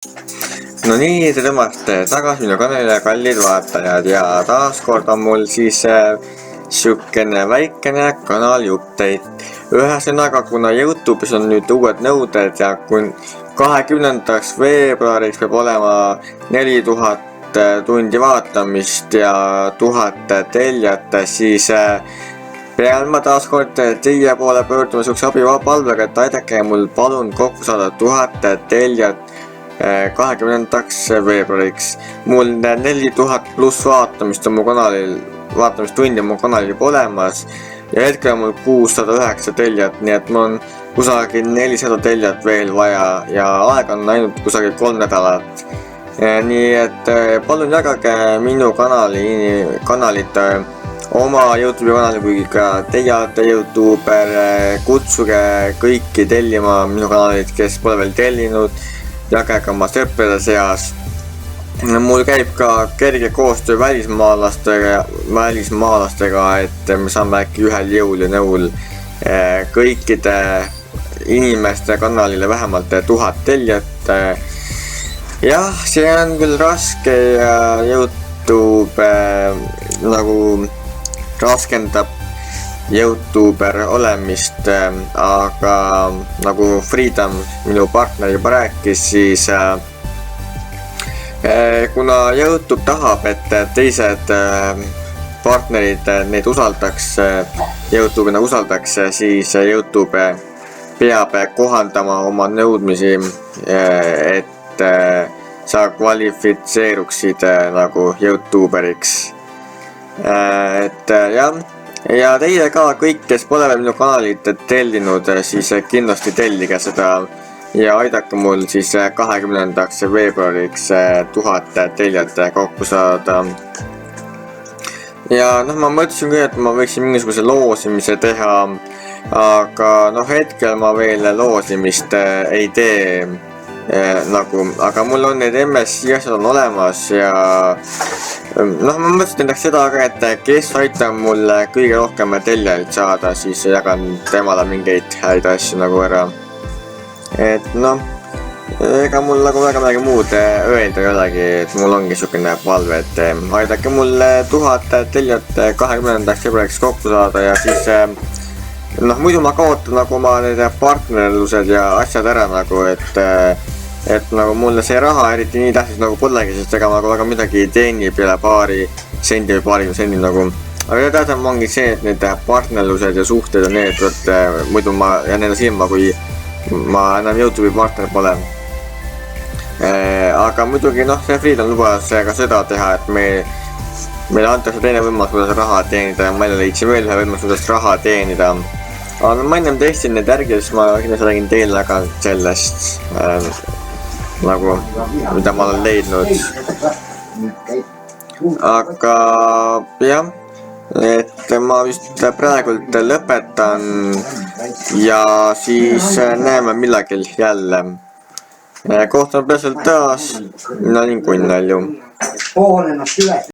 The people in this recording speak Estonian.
No nii, tere tulemast tagasi minu kanalile, kallid vaatajad, ja taaskord on mul siis siukene väikene kanali update. Ühesõnaga, kuna Youtube'is on nüüd uued nõuded ja kui 20. veebruariks peab olema 4000 tundi vaatamist ja 1000 tellijat, siis pean ma taaskord teie poole pöörduma siukse abipalvega, et aidake mul palun kokku saada 1000 tellijat 20. veebruariks. Mul 4000 pluss vaatamist on mu kanalil, vaatamistundi on mu kanalil juba olemas ja hetkel on mul 609 tellijat, nii et mul on kusagil 400 tellijat veel vaja ja aega on ainult kusagil 3 nädalat. Nii et palun jagage minu kanalit oma Youtube'i kanali, kui ka teie olete Youtuber, kutsuge kõiki tellima minu kanalit, kes pole veel tellinud. Jagage oma sõprade seas. Mul käib ka kerge koostöö välismaalastega, et me saame äkki ühel jõul ja nõul kõikide inimeste kanalile vähemalt 1000 tellijat. Jah, see on küll raske ja Youtube nagu raskendab Youtuber olemist, aga nagu Freedom, minu partner, juba rääkis, siis kuna Youtube tahab, et teised partnerid neid usaldaks, Youtube'i nagu usaldaks, siis Youtube peab kohandama oma nõudmisi, et sa kvalifitseeruksid nagu Youtuberiks. Et jah. Ja teie ka kõik, kes pole veel minu kanalit tellinud, siis kindlasti tellige seda ja aidake mul siis 20. veebruariks 1000 tellijat kokku saada. Ja noh, ma mõtlesin küll, et ma võiksin mingisuguse loosimise teha, aga noh, hetkel ma veel loosimist ei tee aga mul on need MSI asjad on olemas ja noh, ma mõtlesin endaks seda ka, et kes aitab mul kõige rohkem tellijaid saada, siis jagan temale mingeid häid asju nagu ära. Et noh, ega mul nagu väga midagi muud öelda ei olegi, et mul ongi siukene palve, et aidake mul 1000 tellijat 20. veebruariks kokku saada ja siis noh, muidu ma kaotan nagu oma need partnerlused ja asjad ära nagu, et nagu mulle see raha eriti nii tähtis nagu polegi, sest ega ma väga midagi ei teeni peale paari sendi või paarikümne sendi nagu. Aga tähtsam ongi see, et need partnerlused ja suhted ja need, et muidu ma jään enda silma, kui ma enam Youtube'i partner pole. Aga muidugi noh, see Freedom lubas ka seda teha, et meile antakse teine võimalus, kuidas raha teenida ja ma leidsin veel ühe võimalus, kuidas raha teenida. Aga ma ennem teistin need järgi, siis ma kindlasti räägin teile ka sellest nagu, mida ma olen leidnud. Aga jah, et ma vist praegult lõpetan ja siis näeme millagil jälle. Kohtume peaselt taas, mina olin Kunnalju.